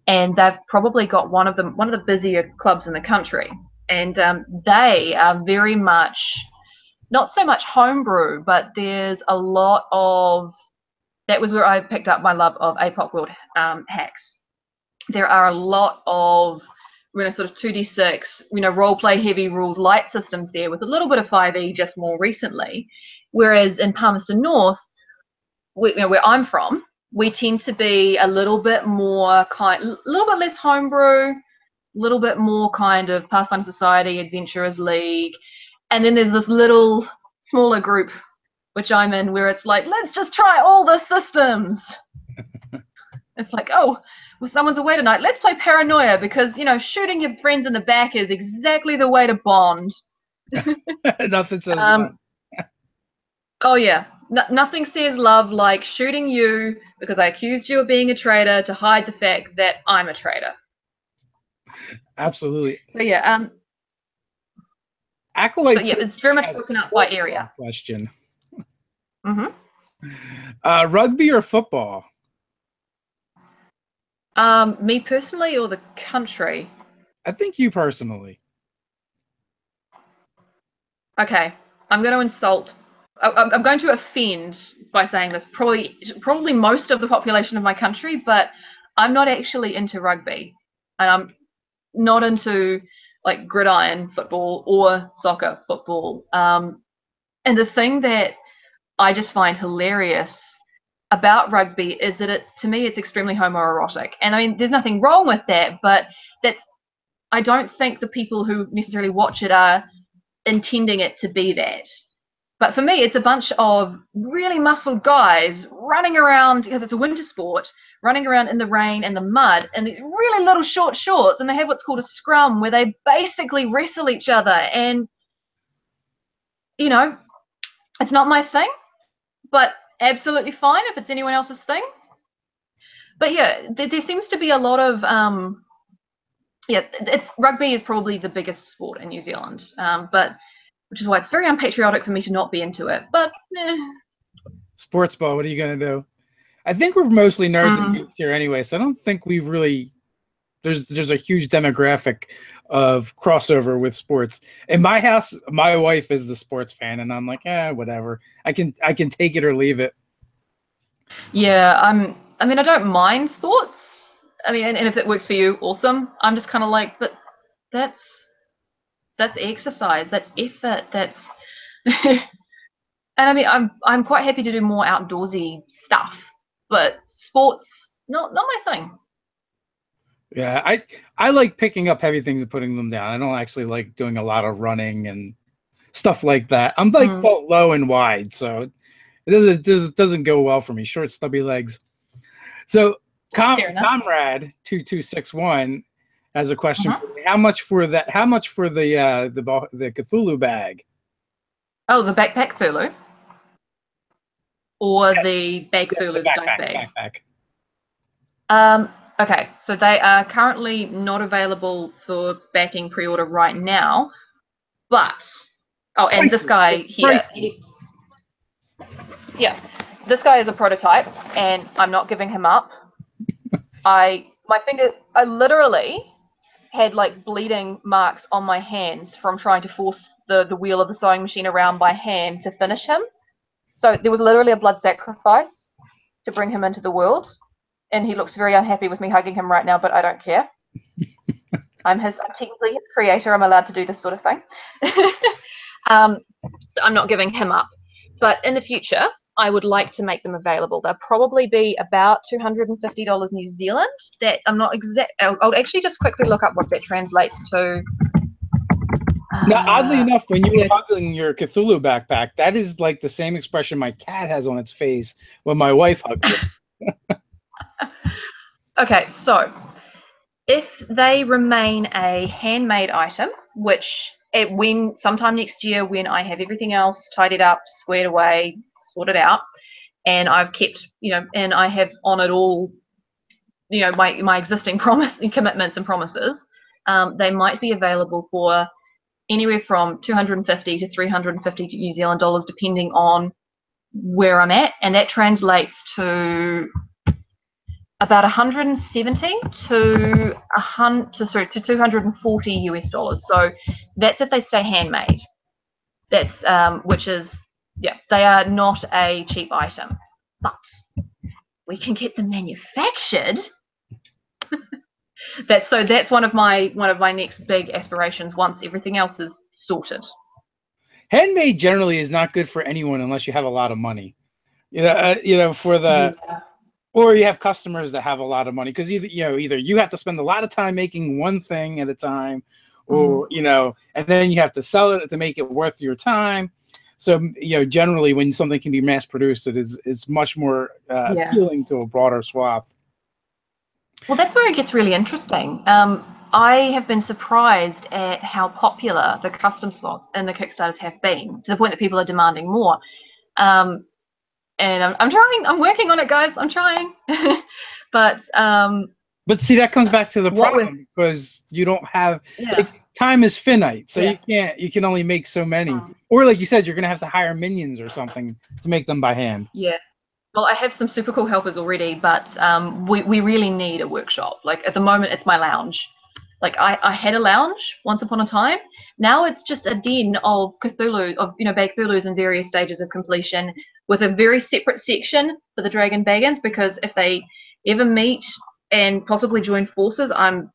and they've probably got one of the busier clubs in the country, and they are very much not so much homebrew, but there's a lot of, that was where I picked up my love of APOC World hacks. There are a lot of sort of 2d6, role play heavy rules, light systems there, with a little bit of 5e just more recently. Whereas in Palmerston North, where I'm from, we tend to be a little bit less homebrew, a little bit more kind of Pathfinder Society, Adventurers League, and then there's this little smaller group which I'm in, where it's like, let's just try all the systems. It's like, oh, well, someone's away tonight. Let's play Paranoia, because shooting your friends in the back is exactly the way to bond. Nothing says love. Oh yeah, nothing says love like shooting you because I accused you of being a traitor to hide the fact that I'm a traitor. Absolutely. So yeah, Acolyte. So yeah, it's very much broken up by area. Question. Mm-hmm. Rugby or football? Me personally, or the country? I think you personally. Okay, I'm going to insult. I'm going to offend by saying this. Probably most of the population of my country, but I'm not actually into rugby, and I'm not into like gridiron football or soccer football. And the thing that I just find hilarious about rugby is that to me it's extremely homoerotic, and I mean there's nothing wrong with that, but I don't think the people who necessarily watch it are intending it to be that. But for me, it's a bunch of really muscled guys running around, because it's a winter sport, running around in the rain and the mud in these really little short shorts, and they have what's called a scrum, where they basically wrestle each other. And it's not my thing, but absolutely fine if it's anyone else's thing. But yeah, there seems to be a lot of rugby is probably the biggest sport in New Zealand, but which is why it's very unpatriotic for me to not be into it. But sports ball, what are you gonna do? I think we're mostly nerds and geeks here anyway, so I don't think we've really there's a huge demographic of crossover with sports. In my house, my wife is the sports fan, and I'm like, whatever. I can take it or leave it. Yeah, I mean, I don't mind sports. I mean, and if it works for you, awesome. I'm just kind of like, but that's exercise, that's effort, that's and I mean I'm quite happy to do more outdoorsy stuff, but sports not my thing. Yeah, I like picking up heavy things and putting them down. I don't actually like doing a lot of running and stuff like that. I'm like low and wide, so it doesn't go well for me. Short, stubby legs. So, Fair enough. Comrade 2261 has a question for me. How much for that? How much for the Cthulhu bag? Oh, the backpack Cthulhu, or the Bagthulhu the dice bag. Backpack. Okay, so they are currently not available for backing pre-order right now, but and this guy here, this guy is a prototype, and I'm not giving him up. I literally had like bleeding marks on my hands from trying to force the wheel of the sewing machine around by hand to finish him. So there was literally a blood sacrifice to bring him into the world, and he looks very unhappy with me hugging him right now, but I don't care. I'm technically his creator. I'm allowed to do this sort of thing. So I'm not giving him up. But in the future, I would like to make them available. They'll probably be about $250 New Zealand. That I'm not exact. I'll actually just quickly look up what that translates to. Now, oddly enough, when you were hugging your Cthulhu backpack, that is like the same expression my cat has on its face when my wife hugs it. Okay, so if they remain a handmade item, which sometime next year when I have everything else tidied up, squared away, sorted out, and I've kept, and I have honored all, my existing commitments and promises, they might be available for anywhere from 250 to 350 New Zealand dollars, depending on where I'm at, and that translates to about 170 to 240 US dollars. So that's if they stay handmade. That's which is they are not a cheap item, but we can get them manufactured. That's one of my next big aspirations once everything else is sorted. Handmade generally is not good for anyone unless you have a lot of money. Or you have customers that have a lot of money, because either you have to spend a lot of time making one thing at a time, or and then you have to sell it to make it worth your time. So generally, when something can be mass produced, it's much more appealing to a broader swath. Well, that's where it gets really interesting. I have been surprised at how popular the custom slots in the Kickstarters have been, to the point that people are demanding more. And I'm trying. I'm working on it, guys. I'm trying. But see, that comes back to the problem, because you don't have time is finite, so you can only make so many. Or like you said, you're gonna have to hire minions or something to make them by hand. Yeah. Well, I have some super cool helpers already, but we really need a workshop. Like at the moment, it's my lounge. Like I had a lounge once upon a time. Now it's just a den of Cthulhu, of Bagthulhus in various stages of completion, with a very separate section for the Dragon Bagons, because if they ever meet and possibly join forces, I'm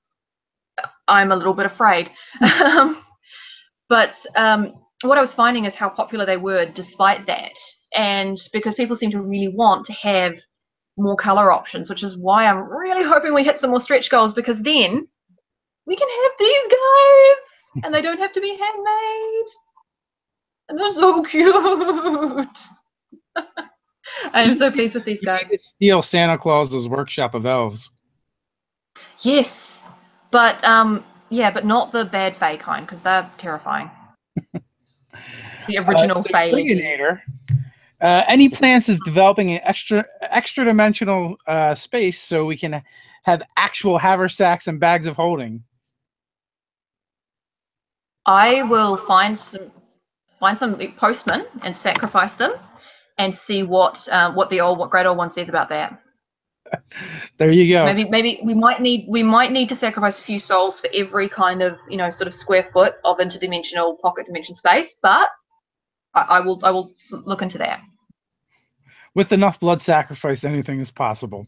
a little bit afraid. But what I was finding is how popular they were despite that, and because people seem to really want to have more color options, which is why I'm really hoping we hit some more stretch goals, because then we can have these guys and they don't have to be handmade, and they're so cute. I am so pleased with these guys. You need to steal Santa Claus's workshop of elves. Yes, but but not the bad Fae kind, because they're terrifying. The original Fae ladies. Any plans of developing an extra dimensional space so we can have actual haversacks and bags of holding? I will find some postmen and sacrifice them, and see what Great Old One says about that. There you go. Maybe we might need to sacrifice a few souls for every kind of sort of square foot of interdimensional pocket dimension space, but I will look into that. With enough blood sacrifice, anything is possible.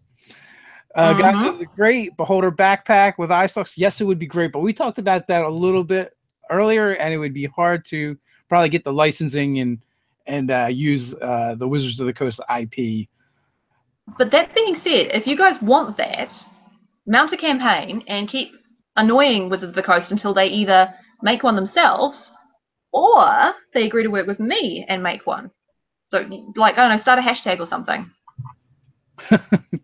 Guys, with a great beholder backpack with eye stalks, yes, it would be great, but we talked about that a little bit earlier, and it would be hard to probably get the licensing and use the Wizards of the Coast IP. But that being said, if you guys want that, mount a campaign and keep annoying Wizards of the Coast until they either make one themselves or they agree to work with me and make one. So, like, I don't know, start a hashtag or something.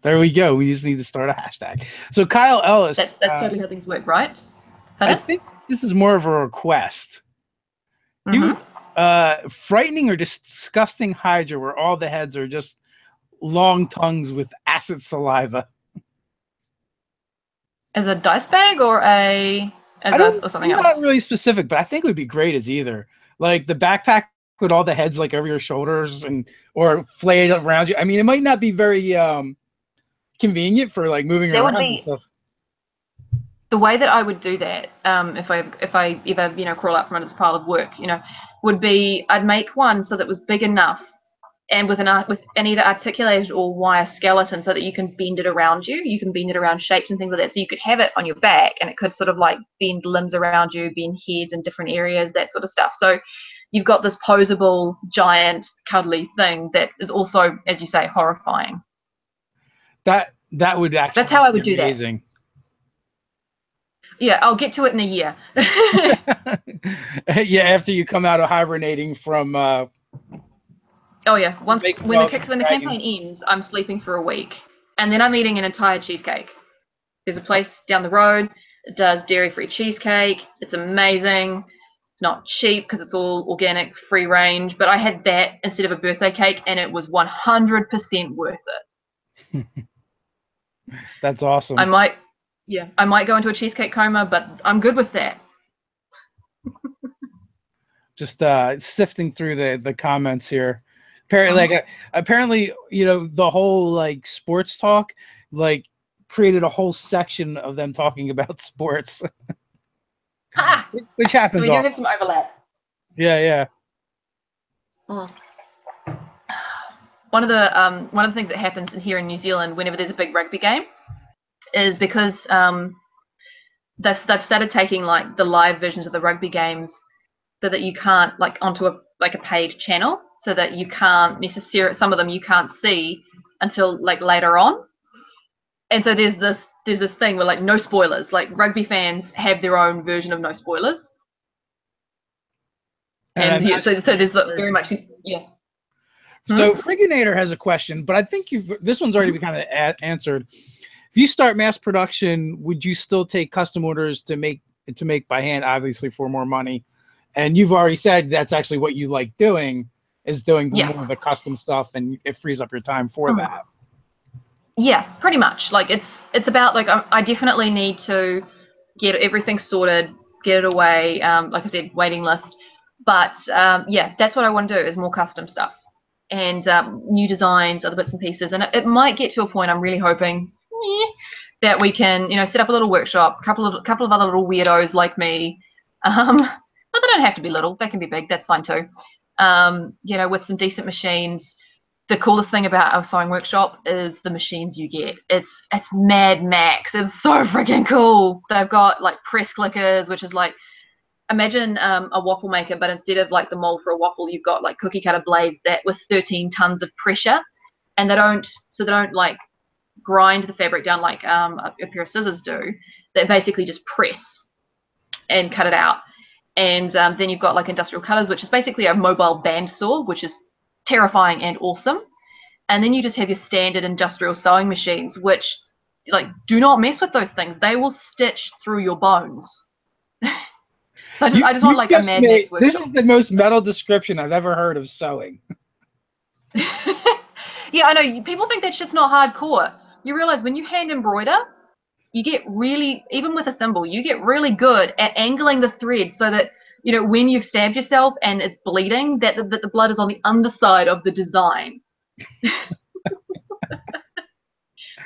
There we go. We just need to start a hashtag. So Kyle Ellis. That's totally how things work, right? I think this is more of a request. You frightening or disgusting Hydra where all the heads are just long tongues with acid saliva. As a dice bag or or something else? Not really specific, but I think it would be great as either. Like the backpack with all the heads like over your shoulders or flayed around you. I mean, it might not be very convenient for like moving around and stuff. The way that I would do that, if I ever crawl out from under this pile of work, would be I'd make one so that was big enough and with an either articulated or wire skeleton so that you can bend it around you. You can bend it around shapes and things like that. So you could have it on your back and it could sort of like bend limbs around you, bend heads in different areas, that sort of stuff. So you've got this posable, giant, cuddly thing that is also, as you say, horrifying. That would actually That's how I would do amazing. That. Yeah, I'll get to it in a year. Yeah, after you come out of hibernating from oh yeah, when the campaign ends, I'm sleeping for a week. And then I'm eating an entire cheesecake. There's a place down the road that does dairy-free cheesecake. It's amazing. It's not cheap because it's all organic, free range, but I had that instead of a birthday cake and it was 100% worth it. That's awesome. I might go into a cheesecake coma, but I'm good with that. Just sifting through the comments here. Apparently, the whole like sports talk like created a whole section of them talking about sports. Which happens. So we do have some overlap. Yeah. One of the things that happens here in New Zealand whenever there's a big rugby game is because they've started taking like the live versions of the rugby games so that you can't like onto a paid channel so that you can't necessarily, some of them you can't see until like later on. And so there's this thing where like no spoilers, like rugby fans have their own version of no spoilers. And so there's very much, yeah. So Friginator has a question, but I think this one's already been kind of answered. If you start mass production, would you still take custom orders to make by hand, obviously for more money? And you've already said that's actually what you like doing, is doing more of the custom stuff, and it frees up your time for that. Yeah, pretty much. Like it's about like I definitely need to get everything sorted, get it away. Like I said, waiting list. But yeah, that's what I want to do is more custom stuff and new designs, other bits and pieces. And it might get to a point, I'm really hoping, that we can, set up a little workshop, a couple of other little weirdos like me. But they don't have to be little; they can be big. That's fine too. With some decent machines. The coolest thing about our sewing workshop is the machines you get. It's Mad Max. It's so freaking cool. They've got like press clickers, which is like, imagine a waffle maker, but instead of like the mold for a waffle, you've got like cookie cutter blades that with 13 tons of pressure, and they don't like grind the fabric down like a pair of scissors do. They basically just press and cut it out. And then you've got like industrial cutters, which is basically a mobile bandsaw, which is terrifying and awesome. And then you just have your standard industrial sewing machines, which like do not mess with those things. They will stitch through your bones. So I just want like a Mad Max workshop. This is the most metal description I've ever heard of sewing. Yeah, I know. People think that shit's not hardcore. You realize when you hand embroider, you get really, even with a thimble, you get really good at angling the thread so that, when you've stabbed yourself and it's bleeding, that the blood is on the underside of the design.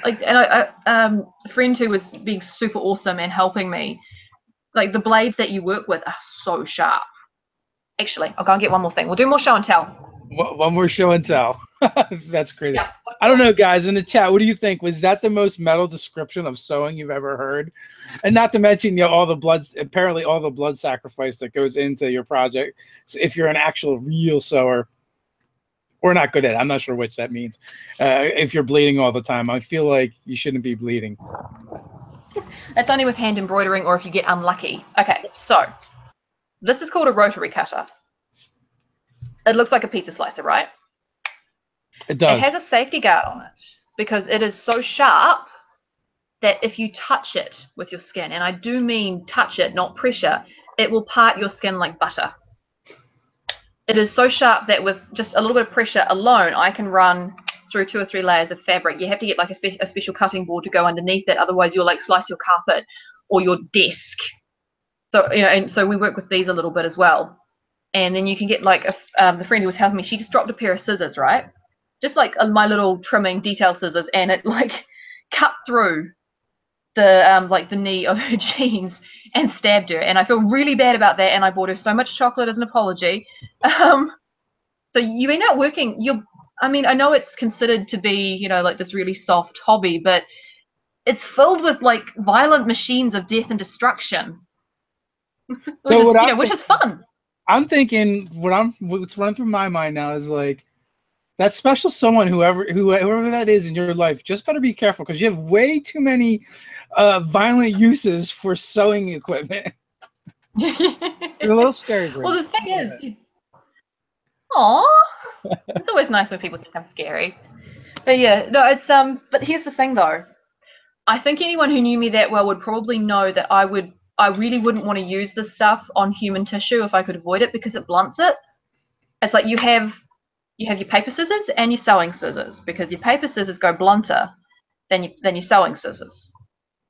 And a friend who was being super awesome and helping me, like the blades that you work with are so sharp. Actually, I'll go and get one more thing. We'll do more show and tell. One more show and tell. That's crazy. Yeah. I don't know, guys, in the chat, what do you think? Was that the most metal description of sewing you've ever heard? And not to mention, all the blood sacrifice that goes into your project. So if you're an actual real sewer, or not good at it, I'm not sure which that means. If you're bleeding all the time, I feel like you shouldn't be bleeding. That's only with hand embroidering or if you get unlucky. Okay, so this is called a rotary cutter. It looks like a pizza slicer, right? It does. It has a safety guard on it. because it is so sharp that if you touch it with your skin, and I do mean touch it, not pressure, it will part your skin like butter. It is so sharp that with just a little bit of pressure alone, I can run through 2 or 3 layers of fabric. You have to get like a special cutting board to go underneath it, otherwise you'll like slice your carpet or your desk. So and so we work with these a little bit as well. And then you can get like the friend who was helping me, she just dropped a pair of scissors, right? Just like my little trimming detail scissors, and it like cut through the like the knee of her jeans and stabbed her. And I feel really bad about that. And I bought her so much chocolate as an apology. So you end up working. I mean, I know it's considered to be like this really soft hobby, but it's filled with like violent machines of death and destruction, which is fun. I'm thinking what's running through my mind now is like that special someone, whoever that is in your life, just better be careful because you have way too many violent uses for sewing equipment. You're a little scary. Well, the thing is, aw, it's always nice when people think I'm scary. But yeah, no, it's But here's the thing, though. I think anyone who knew me that well would probably know that I really wouldn't want to use this stuff on human tissue if I could avoid it, because it blunts it. It's like you have your paper scissors and your sewing scissors, because your paper scissors go blunter than your sewing scissors.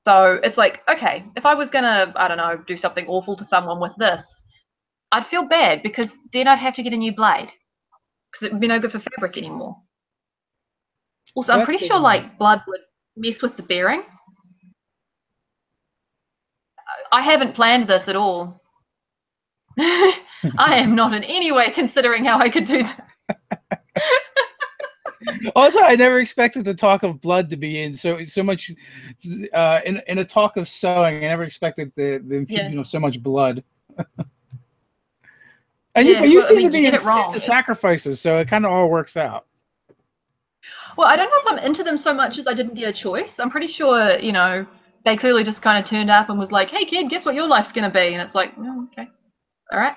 So it's like, okay, if I was gonna, I don't know, do something awful to someone with this, I'd feel bad because then I'd have to get a new blade because it would be no good for fabric anymore. Also, I'm pretty sure like blood would mess with the bearing. I haven't planned this at all. I am not in any way considering how I could do that. Also, I never expected the talk of blood to be in so much in a talk of sewing. I never expected the infusion of so much blood. And you seem to be into sacrifices, so it kind of all works out. Well, I don't know if I'm into them so much as I didn't get a choice. I'm pretty sure, Bagthulhu just kind of turned up and was like, "Hey, kid, guess what your life's gonna be?" And it's like, oh, okay, all right.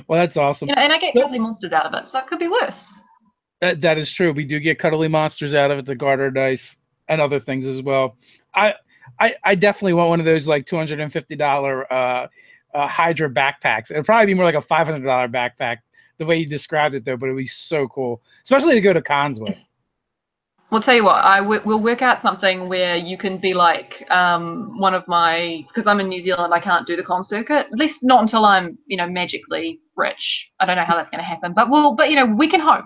Well, that's awesome. And I get cuddly monsters out of it, so it could be worse. That is true. We do get cuddly monsters out of it, the garter dice and other things as well. I definitely want one of those like $250 Hydra backpacks. It'd probably be more like a $500 backpack the way you described it, though. But it'd be so cool, especially to go to cons with. We'll tell you what. We'll work out something where you can be like one of my, because I'm in New Zealand, I can't do the con circuit. At least not until I'm magically rich. I don't know how that's going to happen, but we can hope.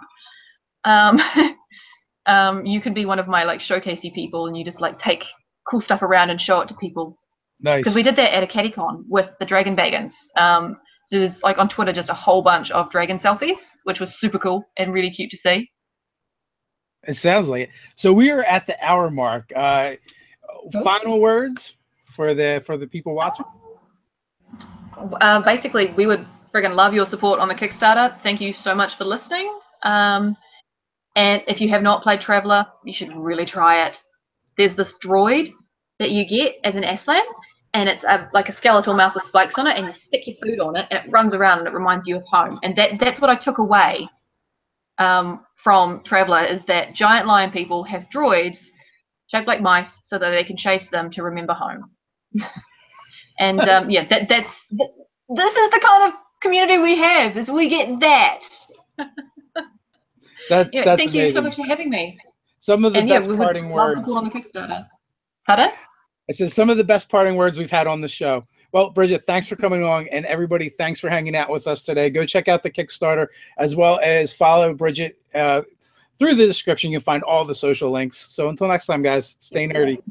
You can be one of my like showcasey people, and you just like take cool stuff around and show it to people. Nice. Because we did that at a CattyCon with the Dragon Bagons. So there's like on Twitter just a whole bunch of dragon selfies, which was super cool and really cute to see. It sounds like it. So we are at the hour mark. Final words for the people watching. Basically, we would friggin' love your support on the Kickstarter. Thank you so much for listening. And if you have not played Traveller, you should really try it. There's this droid that you get as an Aslan, and it's like a skeletal mouse with spikes on it, and you stick your food on it, and it runs around, and it reminds you of home. And that's what I took away from Traveller, is that giant lion people have droids shaped like mice so that they can chase them to remember home. And this is the kind of community we have, is we get that. That's thank you amazing. So much for having me. Some of the best parting words. On the Kickstarter. Pardon? I said some of the best parting words we've had on the show. Well, Bridget, thanks for coming along, and everybody, thanks for hanging out with us today. Go check out the Kickstarter, as well as follow Bridget through the description. You'll find all the social links. So until next time, guys, stay nerdy.